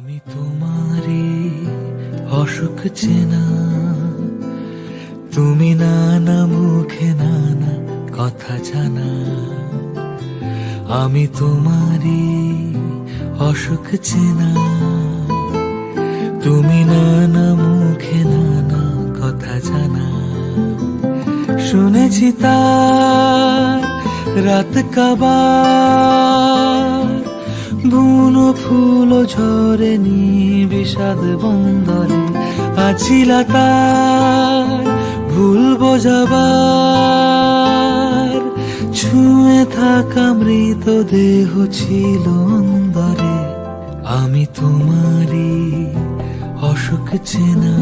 আমি তোমারই অসুখ চেনা, তুমি নানা মুখে নানা কথা জানা। আমি তোমারই অসুখ চেনা, তুমি নানা মুখে নানা কথা জানা। শুনেছি তার রাত কাবার, বুনো ফুল ঝরে নি বিষাদ বন্দরে। আছিলা তার ভুল বোঝাবার, ছুঁয়ে থাকা মৃত দেহ ছিল অন্দরে। আমি তোমারই অসুখ চেনা।